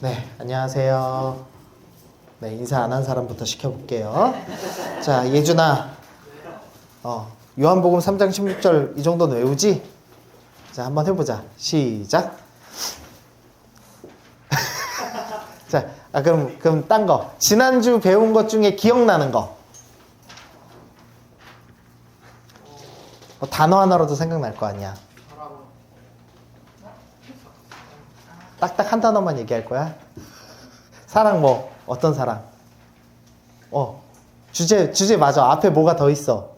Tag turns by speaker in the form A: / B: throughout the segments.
A: 네, 안녕하세요. 네, 인사 안 한 사람부터 시켜볼게요. 자, 예준아. 요한복음 3장 16절 이 정도는 외우지? 자, 한번 해보자. 시작. 자, 그럼 딴 거. 지난주 배운 것 중에 기억나는 거. 단어 하나로도 생각날 거 아니야. 딱딱 한 단어만 얘기할 거야? 사랑 뭐? 어떤 사랑? 주제 맞아. 앞에 뭐가 더 있어?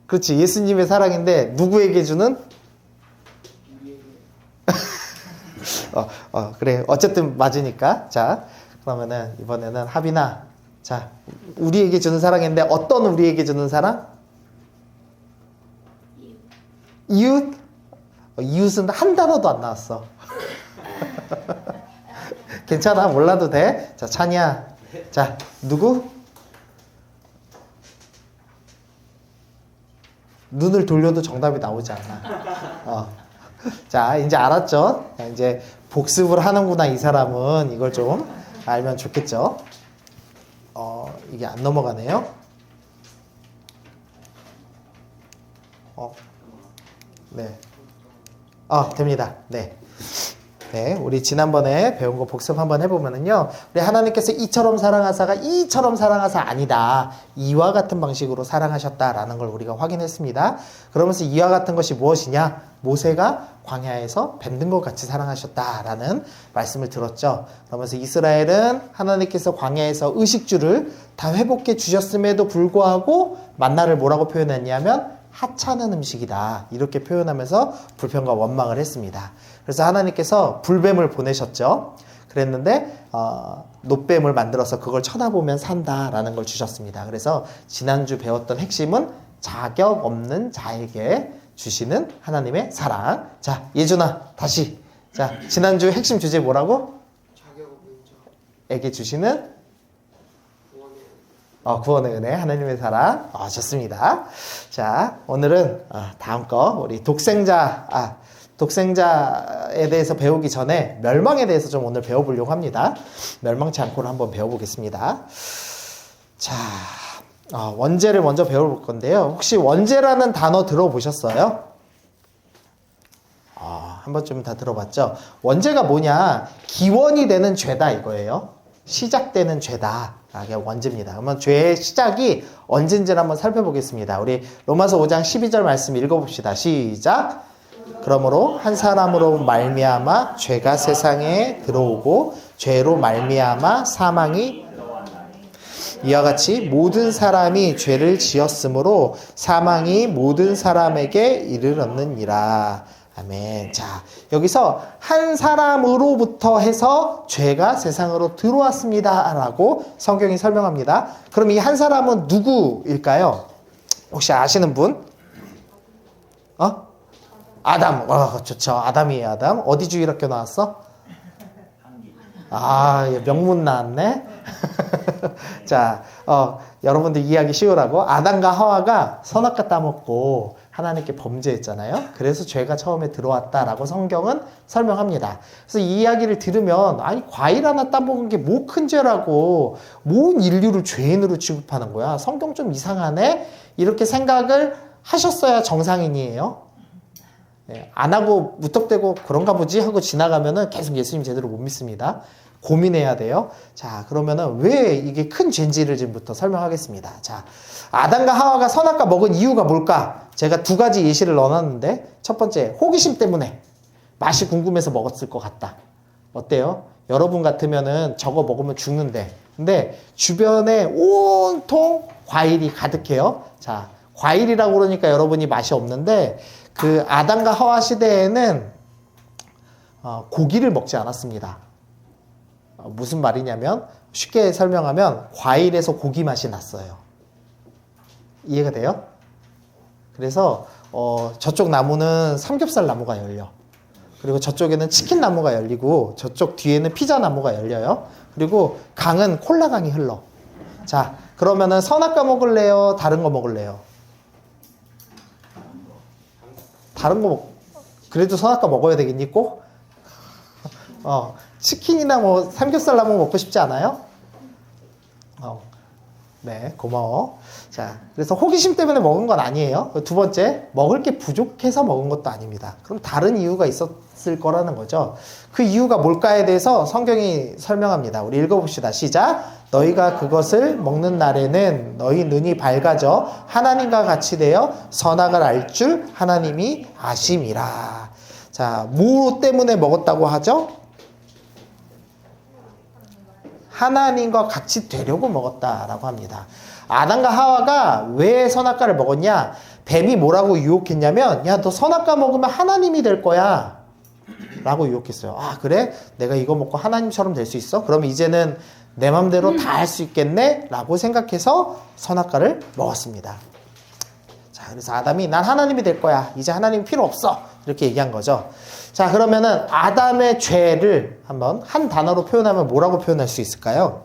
A: 그렇지. 예수님의 사랑인데 누구에게 주는? 그래. 어쨌든 맞으니까. 자, 그러면은 이번에는 하빈아. 자, 우리에게 주는 사랑인데 어떤 우리에게 주는 사랑? 이웃? 이웃은 한 단어도 안 나왔어. 괜찮아. 몰라도 돼. 자, 찬이야. 자, 누구? 눈을 돌려도 정답이 나오지 않아. 자, 이제 알았죠? 자, 이제 복습을 하는구나, 이 사람은. 이걸 좀 알면 좋겠죠? 이게 안 넘어가네요. 네. 됩니다. 네. 네, 우리 지난번에 배운 거 복습 한번 해보면은요, 우리 하나님께서 이처럼 사랑하사가 이처럼 사랑하사 아니다. 이와 같은 방식으로 사랑하셨다라는 걸 우리가 확인했습니다. 그러면서 이와 같은 것이 무엇이냐? 모세가 광야에서 뱀든 것 같이 사랑하셨다라는 말씀을 들었죠. 그러면서 이스라엘은 하나님께서 광야에서 의식주를 다 회복해 주셨음에도 불구하고 만나를 뭐라고 표현했냐면 하찮은 음식이다. 이렇게 표현하면서 불평과 원망을 했습니다. 그래서 하나님께서 불뱀을 보내셨죠. 그랬는데 놋뱀을 만들어서 그걸 쳐다보면 산다라는 걸 주셨습니다. 그래서 지난주 배웠던 핵심은 자격 없는 자에게 주시는 하나님의 사랑. 자, 예준아 다시. 자, 지난주 핵심 주제 뭐라고?
B: 자격 없는
A: 자에게 주시는 구원의 은혜, 하나님의 사랑. 좋습니다. 자, 오늘은 다음 거 우리 독생자에 대해서 배우기 전에 멸망에 대해서 좀 오늘 배워보려고 합니다. 멸망치 않고는 한번 배워보겠습니다. 자, 원죄를 먼저 배워볼 건데요. 혹시 원죄라는 단어 들어보셨어요? 한 번쯤 다 들어봤죠? 원죄가 뭐냐? 기원이 되는 죄다 이거예요. 시작되는 죄다. 이게 원죄입니다. 그러면 죄의 시작이 언젠지를 한번 살펴보겠습니다. 우리 로마서 5장 12절 말씀 읽어봅시다. 시작. 그러므로 한 사람으로 말미암아 죄가 세상에 들어오고 죄로 말미암아 사망이 이와 같이 모든 사람이 죄를 지었으므로 사망이 모든 사람에게 이르렀느니라. 아멘. 자, 여기서 한 사람으로부터 해서 죄가 세상으로 들어왔습니다 라고 성경이 설명합니다. 그럼 이 한 사람은 누구일까요? 혹시 아시는 분? 아담. 좋죠. 아담이에요. 아담. 어디 주일학교 나왔어? 명문 나왔네. 자, 여러분들 이해하기 쉬우라고 아담과 하와가 선악과 따먹고 하나님께 범죄했잖아요. 그래서 죄가 처음에 들어왔다라고 성경은 설명합니다. 그래서 이 이야기를 들으면 과일 하나 따먹은 게 뭐 큰 죄라고 모든 인류를 죄인으로 취급하는 거야. 성경 좀 이상하네. 이렇게 생각을 하셨어야 정상인이에요. 안 하고 무턱대고 그런가 보지 하고 지나가면은 계속 예수님 제대로 못 믿습니다. 고민해야 돼요. 자, 그러면은 왜 이게 큰 죄인지를 지금부터 설명하겠습니다. 자, 아담과 하와가 선악과 먹은 이유가 뭘까? 제가 두 가지 예시를 넣어놨는데, 첫 번째, 호기심 때문에 맛이 궁금해서 먹었을 것 같다. 어때요? 여러분 같으면은 저거 먹으면 죽는데, 근데 주변에 온통 과일이 가득해요. 자, 과일이라고 그러니까 여러분이 맛이 없는데, 그 아담과 하와 시대에는 고기를 먹지 않았습니다. 무슨 말이냐면 쉽게 설명하면 과일에서 고기 맛이 났어요. 이해가 돼요? 그래서 저쪽 나무는 삼겹살 나무가 열려. 그리고 저쪽에는 치킨 나무가 열리고 저쪽 뒤에는 피자 나무가 열려요. 그리고 강은 콜라 강이 흘러. 자, 그러면은 선악과 먹을래요? 다른 거 먹을래요? 다른 거 그래도 선악과 먹어야 되겠니 꼭? 치킨이나 뭐 삼겹살 나면 먹고 싶지 않아요? 네, 고마워. 자, 그래서 호기심 때문에 먹은 건 아니에요. 두 번째, 먹을 게 부족해서 먹은 것도 아닙니다. 그럼 다른 이유가 있었을 거라는 거죠. 그 이유가 뭘까에 대해서 성경이 설명합니다. 우리 읽어봅시다. 시작. 너희가 그것을 먹는 날에는 너희 눈이 밝아져 하나님과 같이 되어 선악을 알 줄 하나님이 아심이라. 자, 뭐 때문에 먹었다고 하죠? 하나님과 같이 되려고 먹었다라고 합니다. 아담과 하와가 왜 선악과를 먹었냐? 뱀이 뭐라고 유혹했냐면, 야, 너 선악과 먹으면 하나님이 될 거야 라고 유혹했어요. 아, 그래? 내가 이거 먹고 하나님처럼 될 수 있어? 그럼 이제는 내 맘대로 다 할 수 있겠네? 라고 생각해서 선악과를 먹었습니다. 자, 그래서 아담이 난 하나님이 될 거야. 이제 하나님 필요 없어. 이렇게 얘기한 거죠. 자, 그러면은 아담의 죄를 한번 한 단어로 표현하면 뭐라고 표현할 수 있을까요?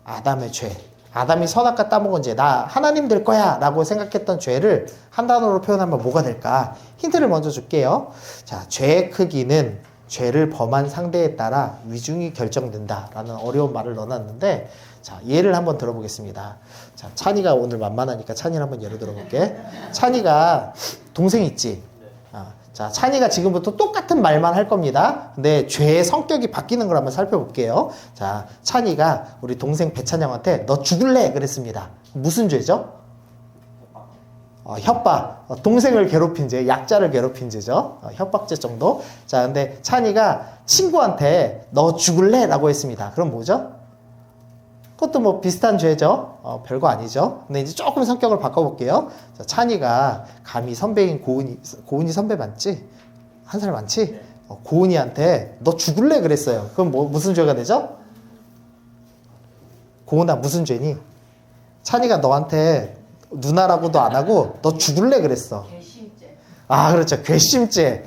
A: 아담의 죄. 아담이 선악과 따먹은 죄. 나 하나님 될 거야 라고 생각했던 죄를 한 단어로 표현하면 뭐가 될까? 힌트를 먼저 줄게요. 자, 죄의 크기는 죄를 범한 상대에 따라 위중이 결정된다 라는 어려운 말을 넣어놨는데, 자, 예를 한번 들어보겠습니다. 자, 찬이가 오늘 만만하니까 찬이를 한번 예를 들어볼게. 찬이가 동생 있지? 자, 찬이가 지금부터 똑같은 말만 할 겁니다. 근데 죄의 성격이 바뀌는 걸 한번 살펴볼게요. 자, 찬이가 우리 동생 배찬영한테 너 죽을래? 그랬습니다. 무슨 죄죠? 협박. 동생을 괴롭힌 죄, 약자를 괴롭힌 죄죠. 협박죄 정도. 자, 근데 찬이가 친구한테 너 죽을래? 라고 했습니다. 그럼 뭐죠? 그것도 뭐 비슷한 죄죠. 별거 아니죠. 근데 이제 조금 성격을 바꿔볼게요. 자, 찬이가 감히 선배인 고은이 선배 맞지? 한 살 많지? 고은이한테 너 죽을래? 그랬어요. 그럼 무슨 죄가 되죠? 고은아, 무슨 죄니? 찬이가 너한테 누나라고도 안 하고 너 죽을래? 그랬어.
B: 괘씸죄.
A: 아, 그렇죠. 괘씸죄.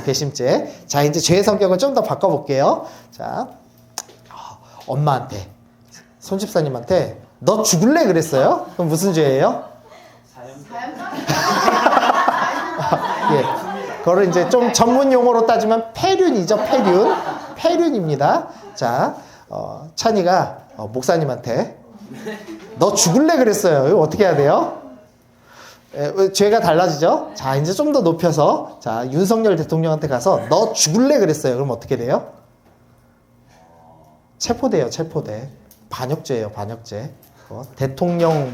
A: 괘씸죄. 자, 이제 죄의 성격을 좀 더 바꿔볼게요. 자, 엄마한테, 손집사님한테 너 죽을래? 그랬어요. 그럼 무슨 죄예요? 예, 그거를 이제 좀 전문 용어로 따지면 폐륜이죠. 폐륜입니다. 자, 찬이가 목사님한테 너 죽을래? 그랬어요. 이거 어떻게 해야 돼요? 죄가 달라지죠. 자, 이제 좀 더 높여서, 자, 윤석열 대통령한테 가서 너 죽을래? 그랬어요. 그럼 어떻게 돼요? 체포돼요. 체포돼. 반역죄예요. 반역죄. 대통령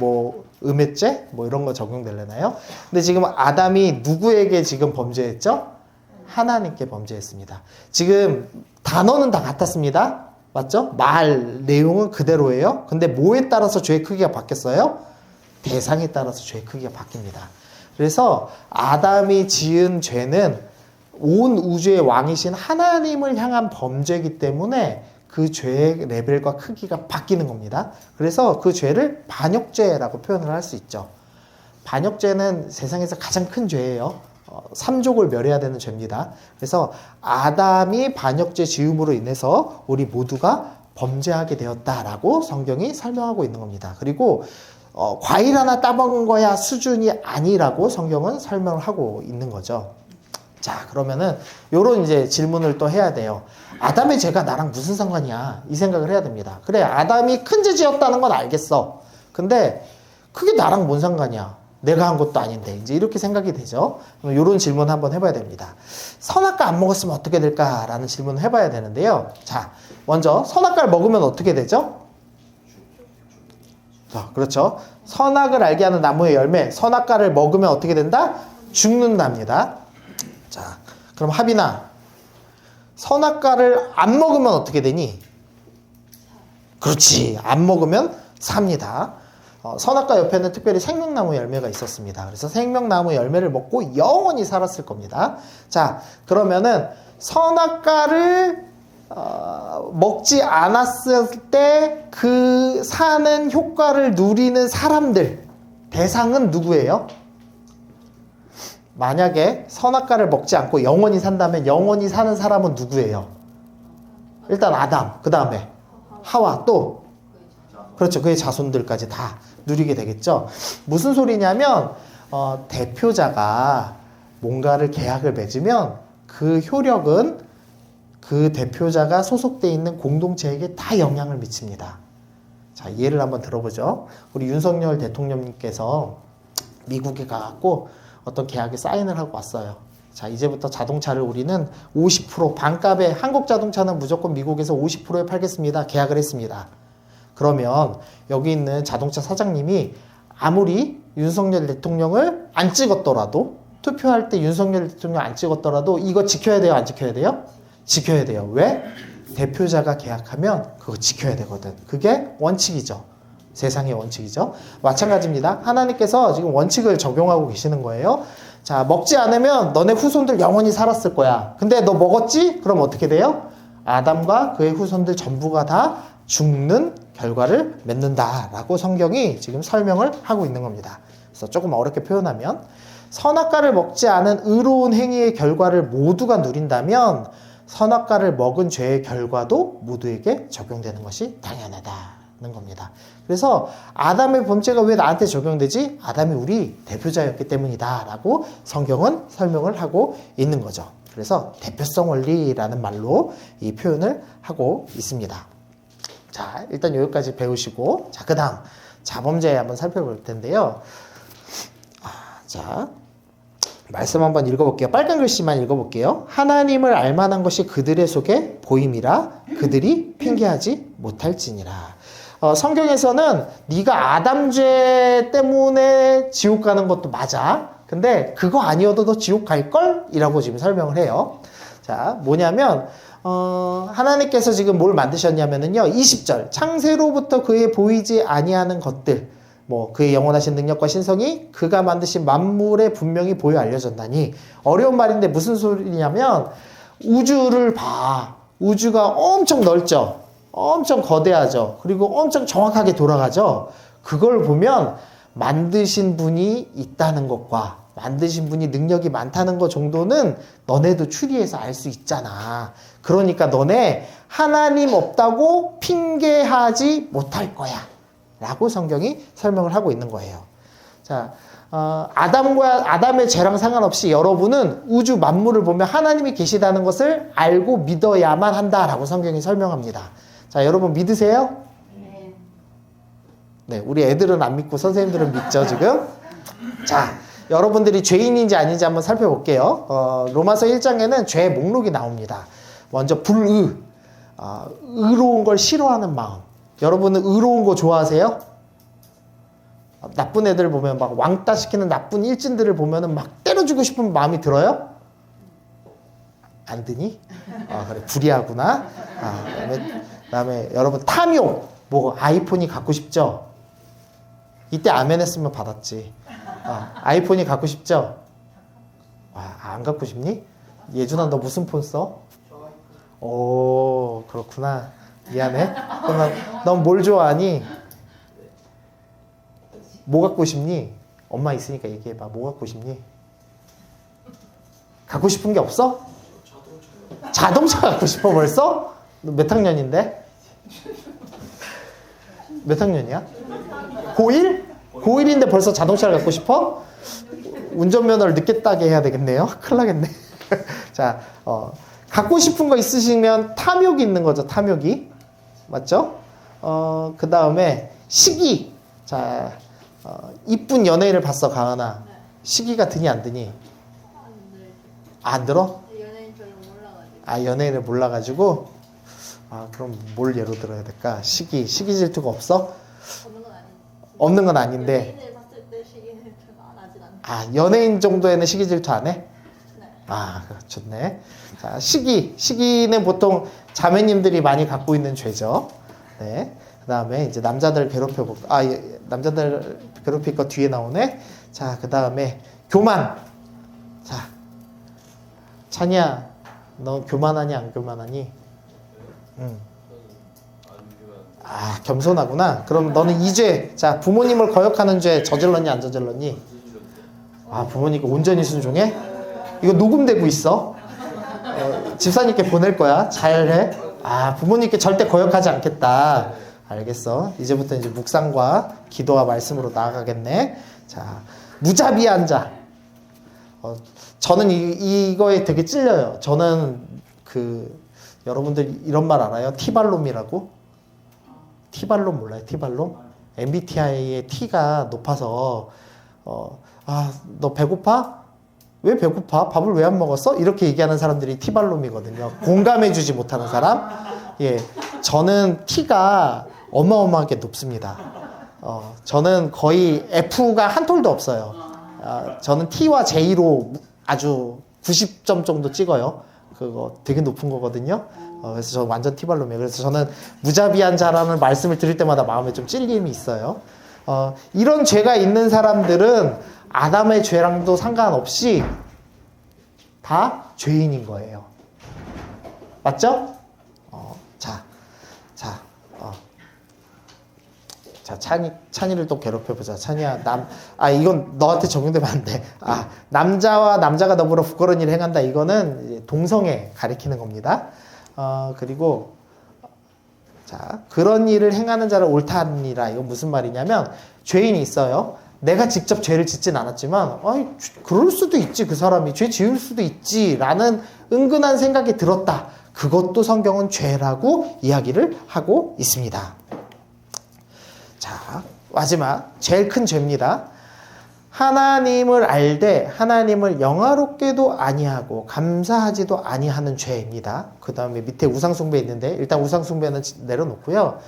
A: 음해죄 이런 거 적용되려나요? 근데 지금 아담이 누구에게 지금 범죄했죠? 하나님께 범죄했습니다. 지금 단어는 다 같았습니다. 맞죠? 말 내용은 그대로예요. 근데 뭐에 따라서 죄의 크기가 바뀌었어요? 대상에 따라서 죄의 크기가 바뀝니다. 그래서 아담이 지은 죄는 온 우주의 왕이신 하나님을 향한 범죄이기 때문에 그 죄의 레벨과 크기가 바뀌는 겁니다. 그래서 그 죄를 반역죄라고 표현을 할 수 있죠. 반역죄는 세상에서 가장 큰 죄예요. 3족을 멸해야 되는 죄입니다. 그래서 아담이 반역죄 지음으로 인해서 우리 모두가 범죄하게 되었다라고 성경이 설명하고 있는 겁니다. 그리고 과일 하나 따먹은 거야 수준이 아니라고 성경은 설명을 하고 있는 거죠. 자, 그러면은 요런 이제 질문을 또 해야 돼요. 아담의 죄가 나랑 무슨 상관이야? 이 생각을 해야 됩니다. 그래, 아담이 큰 죄 지었다는 건 알겠어. 근데 그게 나랑 뭔 상관이야? 내가 한 것도 아닌데. 이제 이렇게 생각이 되죠. 그럼 요런 질문 한번 해봐야 됩니다. 선악과 안 먹었으면 어떻게 될까라는 질문을 해봐야 되는데요. 자, 먼저 선악과를 먹으면 어떻게 되죠? 자, 그렇죠. 선악을 알게 하는 나무의 열매, 선악과를 먹으면 어떻게 된다? 죽는답니다. 자, 그럼 하빈아, 선악과를 안 먹으면 어떻게 되니? 그렇지, 안 먹으면 삽니다. 선악과 옆에는 특별히 생명나무 열매가 있었습니다. 그래서 생명나무 열매를 먹고 영원히 살았을 겁니다. 자, 그러면은 선악과를 먹지 않았을 때 그 사는 효과를 누리는 사람들, 대상은 누구예요? 만약에 선악과를 먹지 않고 영원히 산다면 영원히 사는 사람은 누구예요? 일단 아담, 그 다음에 하와, 또 그렇죠, 그의 자손들까지 다 누리게 되겠죠. 무슨 소리냐면 대표자가 뭔가를 계약을 맺으면 그 효력은 그 대표자가 소속돼 있는 공동체에게 다 영향을 미칩니다. 자, 예를 한번 들어보죠. 우리 윤석열 대통령님께서 미국에 가갖고 어떤 계약에 사인을 하고 왔어요. 자, 이제부터 자동차를 우리는 50% 반값에, 한국 자동차는 무조건 미국에서 50%에 팔겠습니다. 계약을 했습니다. 그러면 여기 있는 자동차 사장님이 아무리 윤석열 대통령을 안 찍었더라도, 투표할 때 윤석열 대통령 안 찍었더라도 이거 지켜야 돼요? 안 지켜야 돼요? 지켜야 돼요. 왜? 대표자가 계약하면 그거 지켜야 되거든. 그게 원칙이죠. 세상의 원칙이죠. 마찬가지입니다. 하나님께서 지금 원칙을 적용하고 계시는 거예요. 자, 먹지 않으면 너네 후손들 영원히 살았을 거야. 근데 너 먹었지? 그럼 어떻게 돼요? 아담과 그의 후손들 전부가 다 죽는 결과를 맺는다라고 성경이 지금 설명을 하고 있는 겁니다. 그래서 조금 어렵게 표현하면 선악과를 먹지 않은 의로운 행위의 결과를 모두가 누린다면 선악과를 먹은 죄의 결과도 모두에게 적용되는 것이 당연하다는 겁니다. 그래서 아담의 범죄가 왜 나한테 적용되지? 아담이 우리 대표자였기 때문이다 라고 성경은 설명을 하고 있는 거죠. 그래서 대표성 원리라는 말로 이 표현을 하고 있습니다. 자, 일단 여기까지 배우시고, 자, 그 다음 자범죄 한번 살펴볼 텐데요. 자, 말씀 한번 읽어볼게요. 빨간 글씨만 읽어볼게요. 하나님을 알만한 것이 그들의 속에 보임이라 그들이 핑계하지 못할지니라. 성경에서는 네가 아담죄 때문에 지옥 가는 것도 맞아. 근데 그거 아니어도 너 지옥 갈걸? 이라고 지금 설명을 해요. 자, 뭐냐면 하나님께서 지금 뭘 만드셨냐면요. 20절 창세로부터 그의 보이지 아니하는 것들, 뭐 그의 영원하신 능력과 신성이 그가 만드신 만물에 분명히 보여 알려졌나니. 어려운 말인데 무슨 소리냐면 우주를 봐. 우주가 엄청 넓죠. 엄청 거대하죠. 그리고 엄청 정확하게 돌아가죠. 그걸 보면 만드신 분이 있다는 것과 만드신 분이 능력이 많다는 것 정도는 너네도 추리해서 알 수 있잖아. 그러니까 너네 하나님 없다고 핑계하지 못할 거야 라고 성경이 설명을 하고 있는 거예요. 자, 아담의 죄랑 상관없이 여러분은 우주 만물을 보면 하나님이 계시다는 것을 알고 믿어야만 한다라고 성경이 설명합니다. 자, 여러분 믿으세요? 네, 우리 애들은 안 믿고 선생님들은 믿죠, 지금? 자, 여러분들이 죄인인지 아닌지 한번 살펴볼게요. 로마서 1장에는 죄 목록이 나옵니다. 먼저 불의, 의로운 걸 싫어하는 마음. 여러분은 의로운 거 좋아하세요? 나쁜 애들 보면 막 왕따 시키는 나쁜 일진들을 보면은 막 때려주고 싶은 마음이 들어요? 안 드니? 그래, 불의하구나. 그다음에 여러분 탐욕, 뭐 아이폰이 갖고 싶죠? 이때 아멘 했으면 받았지. 아이폰이 갖고 싶죠? 안 갖고 싶니? 예준아, 너 무슨 폰 써? 오, 그렇구나. 미안해. 그럼 넌 뭘 좋아하니? 뭐 갖고 싶니? 엄마 있으니까 얘기해봐. 뭐 갖고 싶니? 갖고 싶은 게 없어? 자동차 갖고 싶어 벌써? 너 몇 학년인데? 몇 학년이야? 고1? 고1인데 벌써 자동차를 갖고 싶어? 운전면허를 늦게 따게 해야 되겠네요. 큰일 나겠네. 자, 갖고 싶은 거 있으시면 탐욕이 있는 거죠. 탐욕이. 맞죠? 그 다음에 시기. 자, 이쁜 연예인을 봤어, 가은아. 시기가 드니 안 드니? 안 들어?
B: 연예인 별로 몰라가지고.
A: 연예인을 몰라가지고? 그럼 뭘 예로 들어야 될까? 시기 질투가 없어?
B: 없는 건 아닌데.
A: 없는 건 아닌데.
B: 연예인을 봤을 때 시기는 별로 안 하진 않아.
A: 연예인 정도에는 시기 질투 안 해?
B: 네.
A: 좋네. 자, 시기는 보통 자매님들이 많이 갖고 있는 죄죠. 네. 그 다음에 이제 남자들 괴롭혀볼까? 남자들 괴롭힐 거 뒤에 나오네. 자, 그 다음에 교만. 자, 찬이야, 너 교만하니 안 교만하니? 응. 겸손하구나. 그럼 너는 이 죄. 자, 부모님을 거역하는 죄 저질렀니 안 저질렀니? 부모님께 온전히 순종해? 이거 녹음되고 있어. 집사님께 보낼 거야. 잘해. 부모님께 절대 거역하지 않겠다. 알겠어. 이제부터 이제 묵상과 기도와 말씀으로 나아가겠네. 자, 무자비한 자. 저는 이거에 되게 찔려요. 저는 여러분들 이런 말 알아요? 티발롬이라고? 티발롬 몰라요? 티발롬? MBTI의 T가 높아서 너 배고파? 왜 배고파? 밥을 왜 안 먹었어? 이렇게 얘기하는 사람들이 티발롬이거든요. 공감해주지 못하는 사람. 예, 저는 T가 어마어마하게 높습니다. 저는 거의 F가 한 톨도 없어요. 저는 T와 J로 아주 90점 정도 찍어요. 그거 되게 높은 거거든요. 그래서 저 완전 티발롬이에요. 그래서 저는 무자비한 자라는 말씀을 드릴 때마다 마음에 좀 찔림이 있어요. 이런 죄가 있는 사람들은 아담의 죄랑도 상관없이 다 죄인인 거예요. 맞죠? 자, 찬이를 또 괴롭혀보자. 찬이야, 이건 너한테 적용되면 안 돼. 남자와 남자가 더불어 부끄러운 일을 행한다. 이거는 이제 동성애 가리키는 겁니다. 그리고, 자, 그런 일을 행하는 자를 옳다니라. 이건 무슨 말이냐면, 죄인이 있어요. 내가 직접 죄를 짓진 않았지만, 그럴 수도 있지. 그 사람이 죄 지을 수도 있지. 라는 은근한 생각이 들었다. 그것도 성경은 죄라고 이야기를 하고 있습니다. 자, 마지막 제일 큰 죄입니다. 하나님을 알되 하나님을 영화롭게도 아니하고 감사하지도 아니하는 죄입니다. 그 다음에 밑에 우상숭배 있는데 일단 우상숭배는 내려놓고요.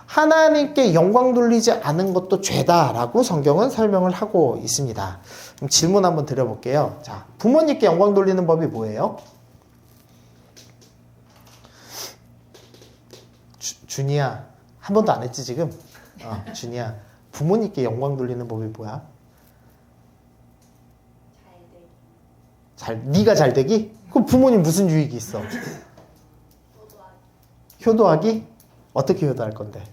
A: 하나님께 영광 돌리지 않은 것도 죄다라고 성경은 설명을 하고 있습니다. 그럼 질문 한번 드려볼게요. 자, 부모님께 영광 돌리는 법이 뭐예요? 준이야, 한 번도 안 했지 지금? 준이야, 부모님께 영광 돌리는 법이 뭐야? 네가 잘 되기? 그럼 부모님 무슨 유익이 있어? 효도하기? 어떻게 효도할 건데?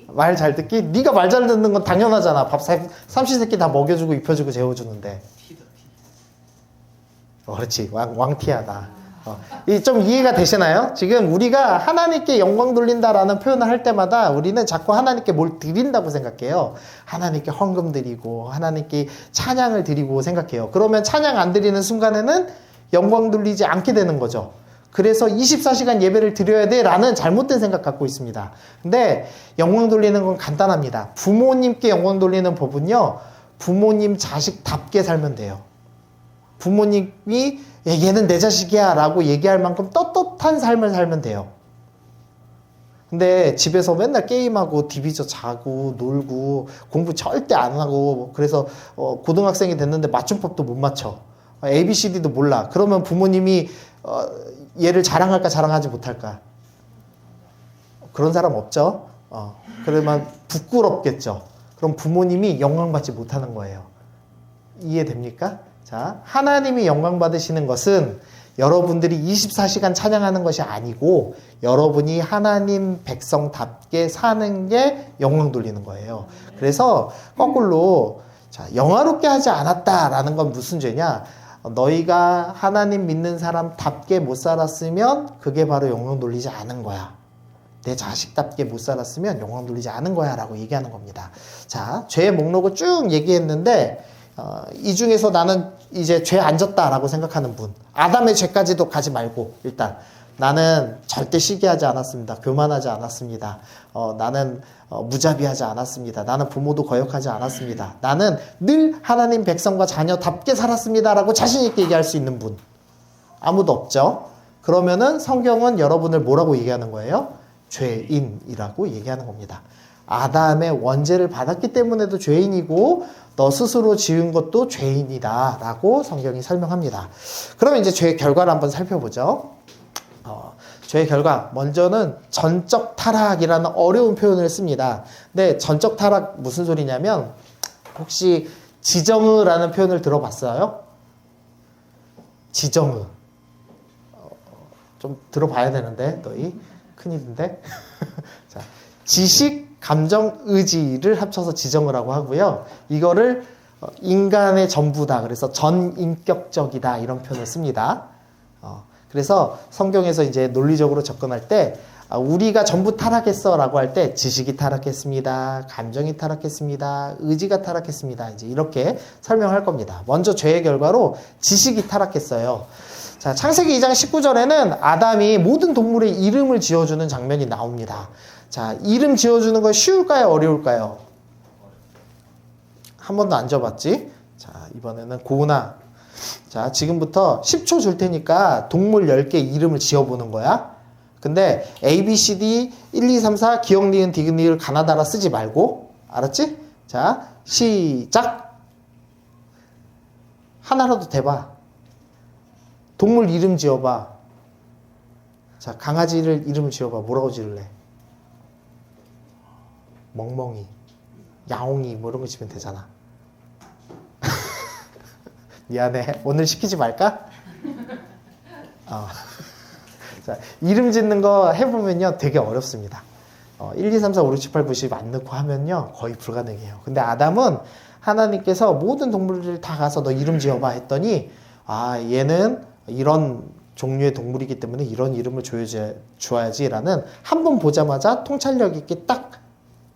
A: 말 잘 듣기? 네가 말 잘 듣는 건 당연하잖아. 밥 삼시세끼 다 먹여주고 입혀주고 재워주는데. 그렇지, 왕티하다. 좀 이해가 되시나요? 지금 우리가 하나님께 영광 돌린다라는 표현을 할 때마다 우리는 자꾸 하나님께 뭘 드린다고 생각해요. 하나님께 헌금 드리고 하나님께 찬양을 드리고 생각해요. 그러면 찬양 안 드리는 순간에는 영광 돌리지 않게 되는 거죠. 그래서 24시간 예배를 드려야 돼 라는 잘못된 생각 갖고 있습니다. 근데 영광 돌리는 건 간단합니다. 부모님께 영광 돌리는 법은요, 부모님 자식답게 살면 돼요. 부모님이 얘는 내 자식이야 라고 얘기할 만큼 떳떳한 삶을 살면 돼요. 근데 집에서 맨날 게임하고 디비저 자고 놀고 공부 절대 안 하고 그래서 고등학생이 됐는데 맞춤법도 못 맞춰. ABCD도 몰라. 그러면 부모님이 얘를 자랑할까 자랑하지 못할까? 그런 사람 없죠? 그러면 부끄럽겠죠. 그럼 부모님이 영광받지 못하는 거예요. 이해됩니까? 자, 하나님이 영광 받으시는 것은 여러분들이 24시간 찬양하는 것이 아니고 여러분이 하나님 백성답게 사는 게 영광 돌리는 거예요. 그래서 거꾸로 자, 영화롭게 하지 않았다라는 건 무슨 죄냐? 너희가 하나님 믿는 사람답게 못 살았으면 그게 바로 영광 돌리지 않은 거야. 내 자식답게 못 살았으면 영광 돌리지 않은 거야 라고 얘기하는 겁니다. 자, 죄의 목록을 쭉 얘기했는데 이 중에서 나는 이제 죄 안 졌다라고 생각하는 분, 아담의 죄까지도 가지 말고 일단 나는 절대 시기하지 않았습니다. 교만하지 않았습니다. 나는 무자비하지 않았습니다. 나는 부모도 거역하지 않았습니다. 나는 늘 하나님 백성과 자녀답게 살았습니다 라고 자신 있게 얘기할 수 있는 분 아무도 없죠. 그러면은 성경은 여러분을 뭐라고 얘기하는 거예요? 죄인이라고 얘기하는 겁니다. 아담의 원죄를 받았기 때문에도 죄인이고 너 스스로 지은 것도 죄인이다 라고 성경이 설명합니다. 그러면 이제 죄의 결과를 한번 살펴보죠. 죄의 결과, 먼저는 전적 타락이라는 어려운 표현을 씁니다. 근데 전적 타락 무슨 소리냐면 혹시 지정의라는 표현을 들어봤어요? 지정의. 좀 들어봐야 되는데 너희 큰일인데. 자, 지식, 감정, 의지를 합쳐서 지정의라고 하고요. 이거를 인간의 전부다. 그래서 전인격적이다. 이런 표현을 씁니다. 그래서 성경에서 이제 논리적으로 접근할 때 우리가 전부 타락했어 라고 할 때 지식이 타락했습니다. 감정이 타락했습니다. 의지가 타락했습니다. 이제 이렇게 설명할 겁니다. 먼저 죄의 결과로 지식이 타락했어요. 자, 창세기 2장 19절에는 아담이 모든 동물의 이름을 지어주는 장면이 나옵니다. 자, 이름 지어주는 건 쉬울까요? 어려울까요? 한 번도 안 져봤지? 자, 이번에는 고은아. 자, 지금부터 10초 줄 테니까 동물 10개 이름을 지어보는 거야. 근데 A, B, C, D, 1, 2, 3, 4, 기억, 니은, 디귿, 리을, 가나다라 쓰지 말고. 알았지? 자, 시작! 하나라도 대봐. 동물 이름 지어봐. 자, 강아지를 이름을 지어봐. 뭐라고 지을래? 멍멍이, 야옹이 뭐 이런 거 지면 되잖아. 미안해. 오늘 시키지 말까? 자, 이름 짓는 거 해보면요 되게 어렵습니다. 1, 2, 3, 4, 5, 6, 7, 8, 9, 10 안 넣고 하면요 거의 불가능해요. 근데 아담은 하나님께서 모든 동물들 다 가서 너 이름 지어봐 했더니 얘는 이런 종류의 동물이기 때문에 이런 이름을 줘야지라는 한 번 보자마자 통찰력 있게 딱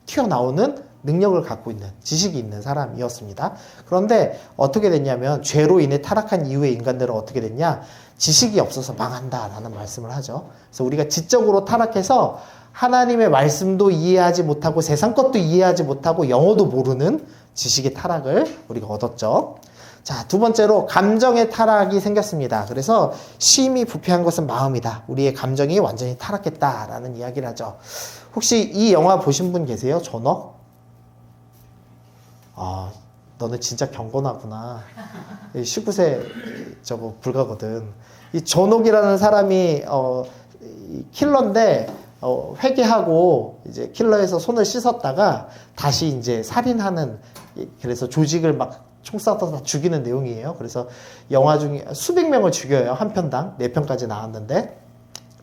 A: 튀어나오는 능력을 갖고 있는, 지식이 있는 사람이었습니다. 그런데 어떻게 됐냐면 죄로 인해 타락한 이후에 인간들은 어떻게 됐냐? 지식이 없어서 망한다라는 말씀을 하죠. 그래서 우리가 지적으로 타락해서 하나님의 말씀도 이해하지 못하고 세상 것도 이해하지 못하고 영어도 모르는 지식의 타락을 우리가 얻었죠. 자, 두 번째로 감정의 타락이 생겼습니다. 그래서 심히 부패한 것은 마음이다. 우리의 감정이 완전히 타락했다라는 이야기를 하죠. 혹시 이 영화 보신 분 계세요? 존엄? 너는 진짜 경건하구나. 19세 저거 불가거든. 이 존옥이라는 사람이 킬러인데 회개하고 이제 킬러에서 손을 씻었다가 다시 이제 살인하는, 그래서 조직을 막 총 쏴서 다 죽이는 내용이에요. 그래서 영화 중에 수백 명을 죽여요. 한 편당 4편까지 나왔는데,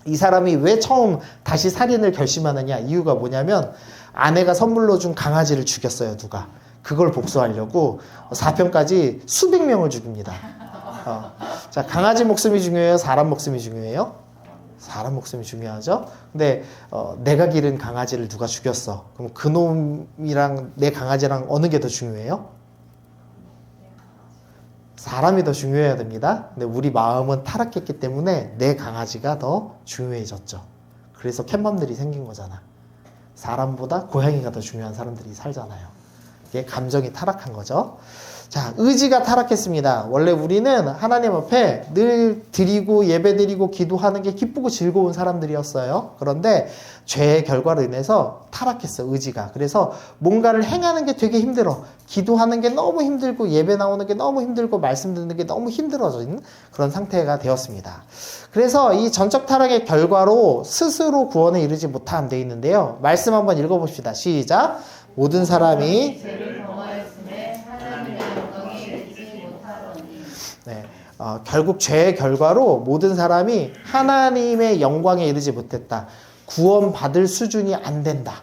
A: 이 사람이 왜 처음 다시 살인을 결심하느냐, 이유가 뭐냐면 아내가 선물로 준 강아지를 죽였어요. 누가 그걸 복수하려고 4편까지 수백 명을 죽입니다. 자, 강아지 목숨이 중요해요? 사람 목숨이 중요해요? 사람 목숨이 중요하죠. 근데 내가 기른 강아지를 누가 죽였어. 그럼 그놈이랑 내 강아지랑 어느 게 더 중요해요? 사람이 더 중요해야 됩니다. 근데 우리 마음은 타락했기 때문에 내 강아지가 더 중요해졌죠. 그래서 캣맘들이 생긴 거잖아. 사람보다 고양이가 더 중요한 사람들이 살잖아요. 이게 감정이 타락한 거죠. 자, 의지가 타락했습니다. 원래 우리는 하나님 앞에 늘 드리고 예배 드리고 기도하는 게 기쁘고 즐거운 사람들이었어요. 그런데 죄의 결과로 인해서 타락했어, 의지가. 그래서 뭔가를 행하는 게 되게 힘들어. 기도하는 게 너무 힘들고 예배 나오는 게 너무 힘들고 말씀 듣는 게 너무 힘들어진 그런 상태가 되었습니다. 그래서 이 전적 타락의 결과로 스스로 구원에 이르지 못함 돼 있는데요. 말씀 한번 읽어봅시다. 시작. 모든 사람이 결국 죄의 결과로 모든 사람이 하나님의 영광에 이르지 못했다. 구원받을 수준이 안 된다.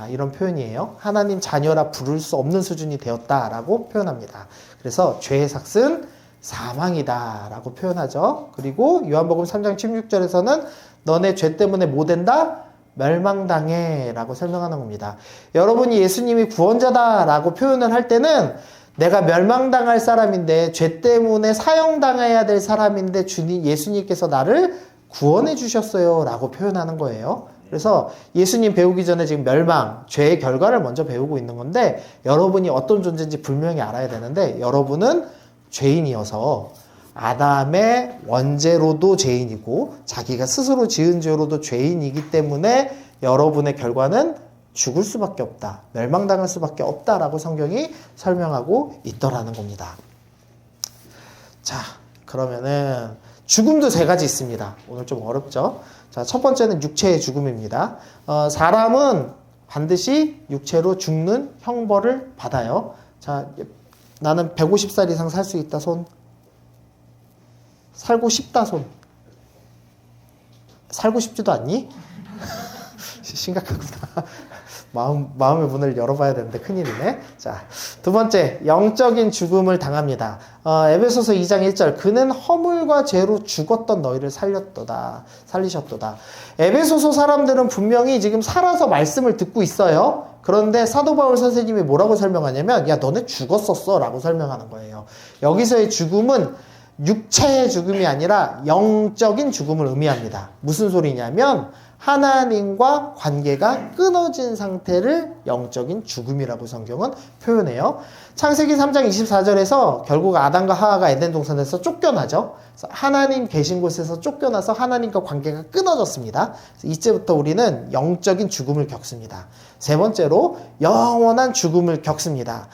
A: 이런 표현이에요. 하나님 자녀라 부를 수 없는 수준이 되었다라고 표현합니다. 그래서 죄의 삭은 사망이다라고 표현하죠. 그리고 요한복음 3장 16절에서는 너네 죄 때문에 뭐 된다? 멸망당해 라고 설명하는 겁니다. 여러분이 예수님이 구원자다라고 표현을 할 때는 내가 멸망당할 사람인데, 죄 때문에 사형당해야 될 사람인데 예수님께서 나를 구원해 주셨어요 라고 표현하는 거예요. 그래서 예수님 배우기 전에 지금 멸망, 죄의 결과를 먼저 배우고 있는 건데, 여러분이 어떤 존재인지 분명히 알아야 되는데, 여러분은 죄인이어서 아담의 원죄로도 죄인이고 자기가 스스로 지은 죄로도 죄인이기 때문에 여러분의 결과는 죽을 수밖에 없다. 멸망당할 수밖에 없다라고 성경이 설명하고 있더라는 겁니다. 자, 그러면은 죽음도 3가지 있습니다. 오늘 좀 어렵죠? 자, 첫 번째는 육체의 죽음입니다. 사람은 반드시 육체로 죽는 형벌을 받아요. 자, 나는 150살 이상 살 수 있다 손. 살고 싶다 손. 살고 싶지도 않니? 심각하구나. 마음의 문을 열어봐야 되는데 큰일이네. 자, 두 번째, 영적인 죽음을 당합니다. 에베소서 2장 1절, 그는 허물과 죄로 죽었던 너희를 살리셨도다. 에베소서 사람들은 분명히 지금 살아서 말씀을 듣고 있어요. 그런데 사도 바울 선생님이 뭐라고 설명하냐면, 야, 너네 죽었었어 라고 설명하는 거예요. 여기서의 죽음은 육체의 죽음이 아니라 영적인 죽음을 의미합니다. 무슨 소리냐면 하나님과 관계가 끊어진 상태를 영적인 죽음이라고 성경은 표현해요. 창세기 3장 24절에서 결국 아담과 하와가 에덴 동산에서 쫓겨나죠. 하나님 계신 곳에서 쫓겨나서 하나님과 관계가 끊어졌습니다. 이제부터 우리는 영적인 죽음을 겪습니다. 세 번째로 영원한 죽음을 겪습니다.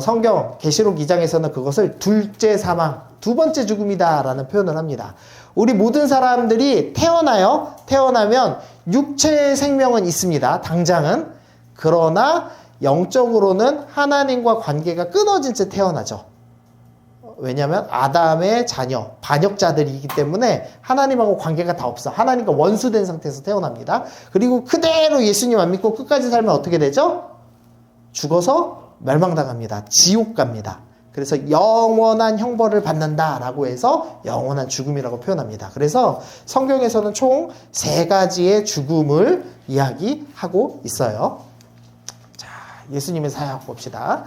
A: 성경 계시록 2장에서는 그것을 둘째 사망, 두 번째 죽음이다 라는 표현을 합니다. 우리 모든 사람들이 태어나요. 태어나면 육체의 생명은 있습니다. 당장은. 그러나 영적으로는 하나님과 관계가 끊어진 채 태어나죠. 왜냐하면 아담의 자녀, 반역자들이기 때문에 하나님하고 관계가 다 없어. 하나님과 원수된 상태에서 태어납니다. 그리고 그대로 예수님 안 믿고 끝까지 살면 어떻게 되죠? 죽어서 멸망당합니다. 지옥 갑니다. 그래서 영원한 형벌을 받는다라고 해서 영원한 죽음이라고 표현합니다. 그래서 성경에서는 총 3가지의 죽음을 이야기하고 있어요. 자, 예수님의 사역 봅시다.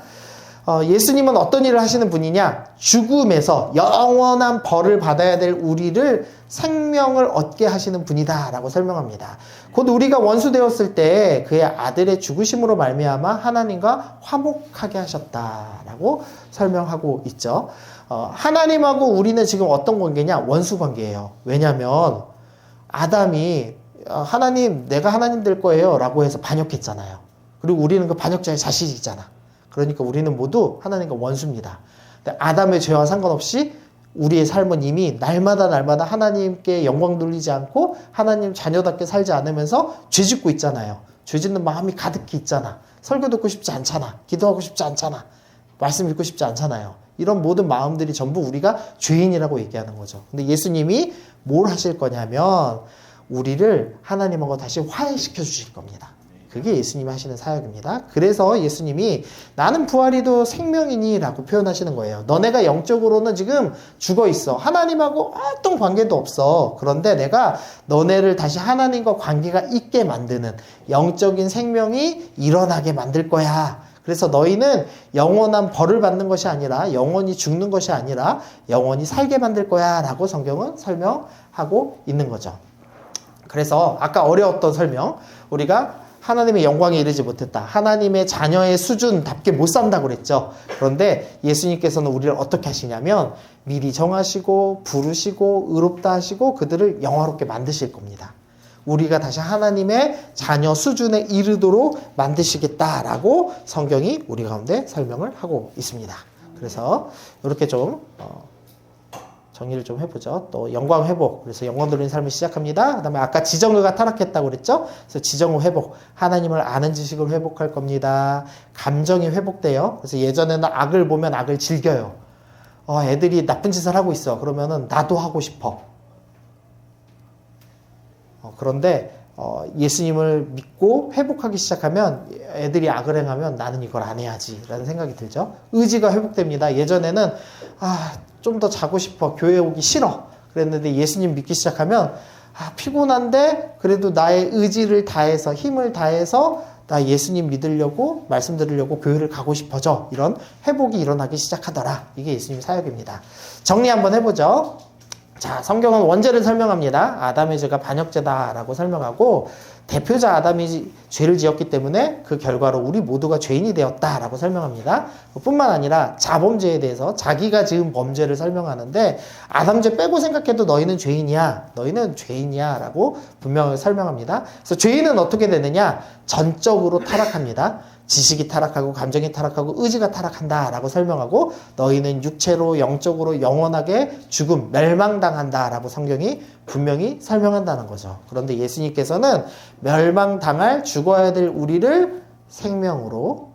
A: 예수님은 어떤 일을 하시는 분이냐? 죽음에서 영원한 벌을 받아야 될 우리를 생명을 얻게 하시는 분이다 라고 설명합니다. 곧 우리가 원수되었을 때 그의 아들의 죽으심으로 말미암아 하나님과 화목하게 하셨다라고 설명하고 있죠. 하나님하고 우리는 지금 어떤 관계냐? 원수 관계예요. 왜냐하면 아담이 하나님, 내가 하나님 될 거예요 라고 해서 반역했잖아요. 그리고 우리는 그 반역자의 자식이잖아. 그러니까 우리는 모두 하나님과 원수입니다. 아담의 죄와 상관없이 우리의 삶은 이미 날마다 하나님께 영광 돌리지 않고 하나님 자녀답게 살지 않으면서 죄 짓고 있잖아요. 죄 짓는 마음이 가득히 있잖아. 설교 듣고 싶지 않잖아. 기도하고 싶지 않잖아. 말씀 읽고 싶지 않잖아요. 이런 모든 마음들이 전부 우리가 죄인이라고 얘기하는 거죠. 근데 예수님이 뭘 하실 거냐면 우리를 하나님하고 다시 화해시켜 주실 겁니다. 그게 예수님이 하시는 사역입니다. 그래서 예수님이 나는 부활이도 생명이니 라고 표현하시는 거예요. 너네가 영적으로는 지금 죽어 있어. 하나님하고 어떤 관계도 없어. 그런데 내가 너네를 다시 하나님과 관계가 있게 만드는 영적인 생명이 일어나게 만들 거야. 그래서 너희는 영원한 벌을 받는 것이 아니라 영원히 죽는 것이 아니라 영원히 살게 만들 거야 라고 성경은 설명하고 있는 거죠. 그래서 아까 어려웠던 설명, 우리가 하나님의 영광에 이르지 못했다. 하나님의 자녀의 수준답게 못 산다고 그랬죠. 그런데 예수님께서는 우리를 어떻게 하시냐면 미리 정하시고 부르시고 의롭다 하시고 그들을 영화롭게 만드실 겁니다. 우리가 다시 하나님의 자녀 수준에 이르도록 만드시겠다라고 성경이 우리 가운데 설명을 하고 있습니다. 그래서 이렇게 좀 정리를 좀 해보죠. 또 영광 회복. 그래서 영광 돌리는 삶을 시작합니다. 그 다음에 아까 지정의가 타락했다고 그랬죠. 그래서 지정의 회복. 하나님을 아는 지식을 회복할 겁니다. 감정이 회복돼요. 그래서 예전에는 악을 보면 악을 즐겨요. 애들이 나쁜 짓을 하고 있어. 그러면은 나도 하고 싶어. 그런데 예수님을 믿고 회복하기 시작하면 애들이 악을 행하면 나는 이걸 안 해야지 라는 생각이 들죠. 의지가 회복됩니다. 예전에는 좀 더 자고 싶어. 교회 오기 싫어. 그랬는데 예수님 믿기 시작하면 피곤한데 그래도 나의 의지를 다해서 힘을 다해서 나 예수님 믿으려고 말씀 들으려고 교회를 가고 싶어져. 이런 회복이 일어나기 시작하더라. 이게 예수님 사역입니다. 정리 한번 해보죠. 자, 성경은 원죄를 설명합니다. 아담의 죄가 반역죄다라고 설명하고 대표자 아담이 죄를 지었기 때문에 그 결과로 우리 모두가 죄인이 되었다라고 설명합니다. 뿐만 아니라 자범죄에 대해서 자기가 지은 범죄를 설명하는데 아담죄 빼고 생각해도 너희는 죄인이야. 너희는 죄인이야 라고 분명히 설명합니다. 그래서 죄인은 어떻게 되느냐? 전적으로 타락합니다. 지식이 타락하고 감정이 타락하고 의지가 타락한다 라고 설명하고 너희는 육체로 영적으로 영원하게 죽음, 멸망당한다 라고 성경이 분명히 설명한다는 거죠. 그런데 예수님께서는 멸망당할 죽어야 될 우리를 생명으로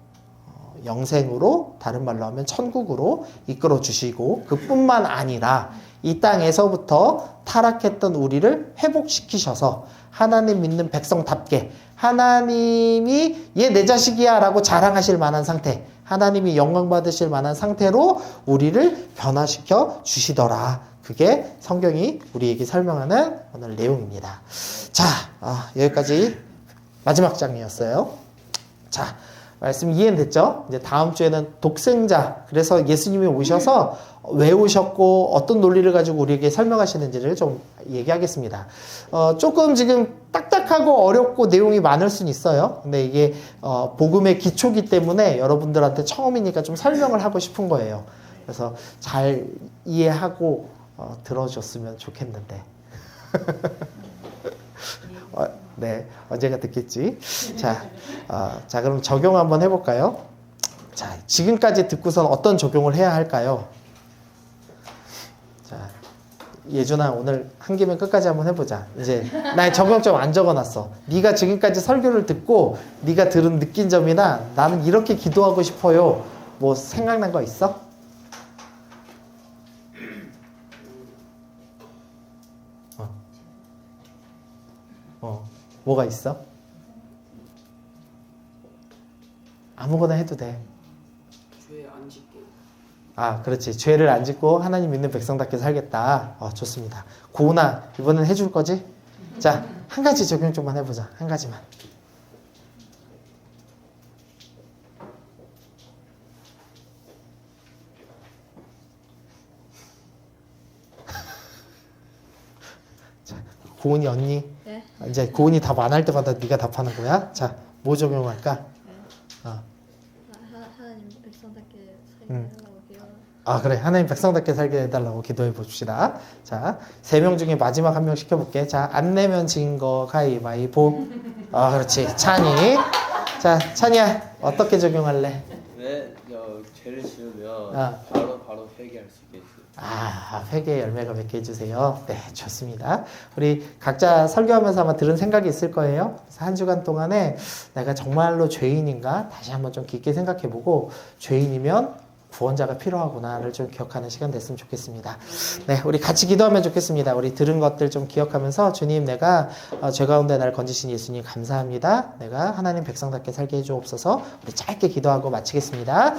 A: 영생으로 다른 말로 하면 천국으로 이끌어 주시고 그뿐만 아니라 이 땅에서부터 타락했던 우리를 회복시키셔서 하나님 믿는 백성답게 하나님이 얘 내 자식이야 라고 자랑하실 만한 상태, 하나님이 영광 받으실 만한 상태로 우리를 변화시켜 주시더라. 그게 성경이 우리에게 설명하는 오늘 내용입니다. 자, 여기까지 마지막 장이었어요. 자, 말씀 이해됐죠? 이제 다음 주에는 독생자, 그래서 예수님이 오셔서 왜 오셨고 어떤 논리를 가지고 우리에게 설명하시는지를 좀 얘기하겠습니다. 조금 지금 딱딱하고 어렵고 내용이 많을 수는 있어요. 근데 이게 복음의 기초기 때문에 여러분들한테 처음이니까 좀 설명을 하고 싶은 거예요. 그래서 잘 이해하고 들어줬으면 좋겠는데. 네, 언제가 듣겠지. 자, 그럼 적용 한번 해볼까요? 자, 지금까지 듣고선 어떤 적용을 해야 할까요? 자, 예준아, 오늘 한 김에 끝까지 한번 해보자. 이제 나 적용 좀 안 적어놨어. 네가 지금까지 설교를 듣고 네가 느낀 점이나 나는 이렇게 기도하고 싶어요. 뭐 생각난 거 있어? 뭐가 있어? 아무거나 해도 돼.
C: 죄 안 짓고.
A: 그렇지. 죄를 안 짓고 하나님 믿는 백성답게 살겠다. 좋습니다. 고은아, 이번엔 해줄 거지? 자, 한 가지 적용 좀만 해보자. 한 가지만. 자, 고은이 언니.
B: 네?
A: 이제 고은이 답 안 할 때마다 네가 답하는 거야. 자, 뭐 적용할까?
B: 네. 하나님 백성답게
A: 음.
B: 살게 해달라고
A: 그래. 하나님 백성답게 살게 해달라고 기도해 봅시다. 자, 3명 중에 마지막 한 명 시켜볼게. 자, 안 내면 진 거 가위바위보. 그렇지. 찬이. 자, 찬이야. 어떻게 적용할래?
C: 왜 죄를 지으면 바로 회개할 수 있게 해주세요.
A: 회개의 열매가 맺게 해주세요. 네, 좋습니다. 우리 각자 설교하면서 아마 들은 생각이 있을 거예요. 그래서 한 주간 동안에 내가 정말로 죄인인가? 다시 한번 좀 깊게 생각해보고 죄인이면 구원자가 필요하구나를 좀 기억하는 시간 됐으면 좋겠습니다. 네, 우리 같이 기도하면 좋겠습니다. 우리 들은 것들 좀 기억하면서 주님, 내가 죄 가운데 날 건지신 예수님 감사합니다. 내가 하나님 백성답게 살게 해주옵소서. 우리 짧게 기도하고 마치겠습니다.